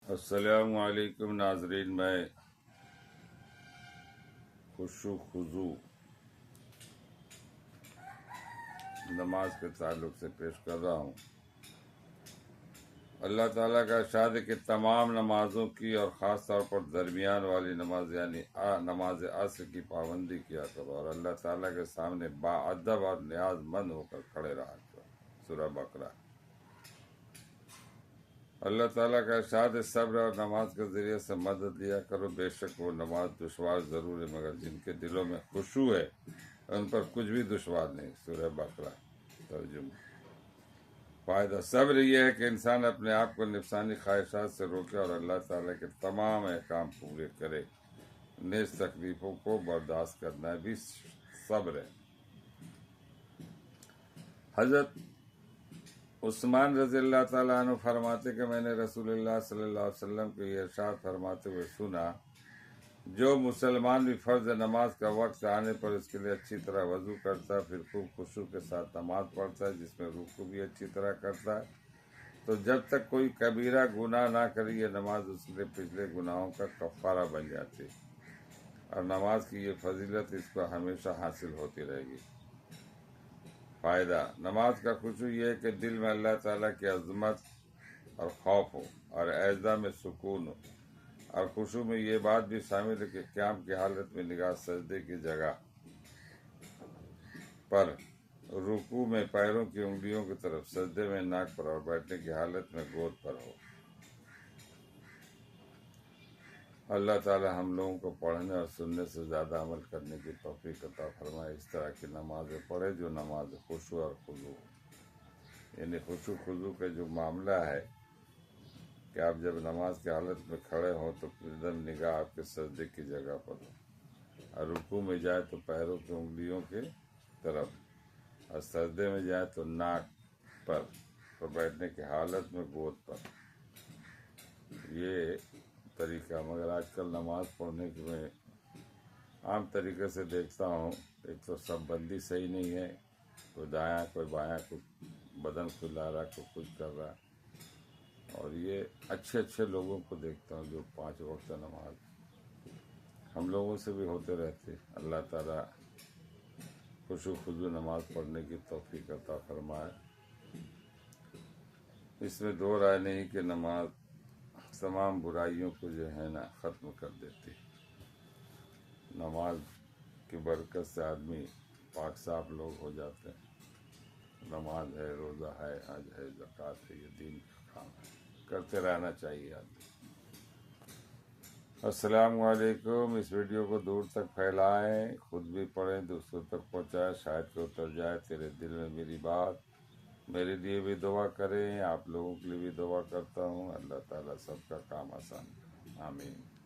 السلام علیکم ناظرین، میں خشوع خضوع نماز کے تعلق سے پیش کر رہا ہوں۔ اللہ تعالیٰ کا ارشاد ہے کہ تمام نمازوں کی اور خاص طور پر درمیان والی نماز یعنی نماز عصر کی پابندی کیا کرو اور اللہ تعالیٰ کے سامنے باادب اور نیاز مند ہو کر کھڑے رہا کرو۔ سورہ بقرہ۔ اللہ تعالیٰ کا ارشاد ہے صبر اور نماز کے ذریعے سے مدد لیا کرو، بے شک وہ نماز دشوار ضرور ہے مگر جن کے دلوں میں خشوع ہے ان پر کچھ بھی دشوار نہیں۔ سورہ بقرہ ترجمہ۔ فائدہ صبر یہ ہے کہ انسان اپنے آپ کو نفسانی خواہشات سے روکے اور اللہ تعالیٰ کے تمام احکام پورے کرے۔ نیز تکلیفوں کو برداشت کرنا بھی صبر ہے۔ حضرت عثمان رضی اللہ تعالیٰ عنہ فرماتے کہ میں نے رسول اللہ صلی اللہ علیہ وسلم کو یہ ارشاد فرماتے ہوئے سنا، جو مسلمان بھی فرض نماز کا وقت آنے پر اس کے لیے اچھی طرح وضو کرتا ہے، پھر خوب خشوع کے ساتھ نماز پڑھتا ہے جس میں رکوع بھی اچھی طرح کرتا ہے، تو جب تک کوئی کبیرہ گناہ نہ کرے یہ نماز اس کے لیے پچھلے گناہوں کا کفارہ بن جاتی ہے اور نماز کی یہ فضیلت اس کو ہمیشہ حاصل ہوتی رہے گی۔ فائدہ نماز کا خشوع یہ ہے کہ دل میں اللہ تعالیٰ کی عظمت اور خوف ہو اور اعضاء میں سکون ہو، اور خشوع میں یہ بات بھی شامل ہے کہ قیام کی حالت میں نگاہ سجدے کی جگہ پر، رکوع میں پیروں کی انگلیوں کی طرف، سجدے میں ناک پر اور بیٹھنے کی حالت میں گود پر ہو۔ اللہ تعالی ہم لوگوں کو پڑھنے اور سننے سے زیادہ عمل کرنے کی توفیق عطا فرمائے۔ اس طرح کی نمازیں پڑھے جو نماز خشوع اور خضوع، یعنی خشوع خضوع کا جو معاملہ ہے کہ آپ جب نماز کی حالت میں کھڑے ہوں تو ایک نگاہ آپ کے سجدے کی جگہ پر ہو، اور رکوع میں جائے تو پیروں کی انگلیوں کی طرف، اور سجدے میں جائے تو ناک پر، اور بیٹھنے کی حالت میں گود پر۔ یہ طریقہ، مگر آج کل نماز پڑھنے کی میں عام طریقے سے دیکھتا ہوں، ایک تو سب بندی صحیح نہیں ہے، کوئی دایاں کوئی بایاں، کوئی بدن کھلا رہا، کوئی کچھ کر رہا، اور یہ اچھے لوگوں کو دیکھتا ہوں جو 5 وقت نماز ہم لوگوں سے بھی ہوتے رہتے۔ اللہ تعالیٰ خشوع خضوع نماز پڑھنے کی توفیق عطا فرمائے۔ اس میں دو رائے نہیں کہ نماز تمام برائیوں کو جو ہے نا ختم کر دیتی۔ نماز کی برکت سے آدمی پاک صاف لوگ ہو جاتے ہیں۔ نماز ہے، روزہ ہے، حج ہے، زکوٰۃ ہے، یہ دین کا کام ہے، کرتے رہنا چاہیے آدمی۔ السلام علیکم۔ اس ویڈیو کو دور تک پھیلائیں، خود بھی پڑھیں، دوسروں تک پہنچائیں، شاید کہ اتر جائے تیرے دل میں میری بات۔ میرے لیے بھی دعا کریں، آپ لوگوں کے لیے بھی دعا کرتا ہوں۔ اللہ تعالیٰ سب کا کام آسان کرے، آمین۔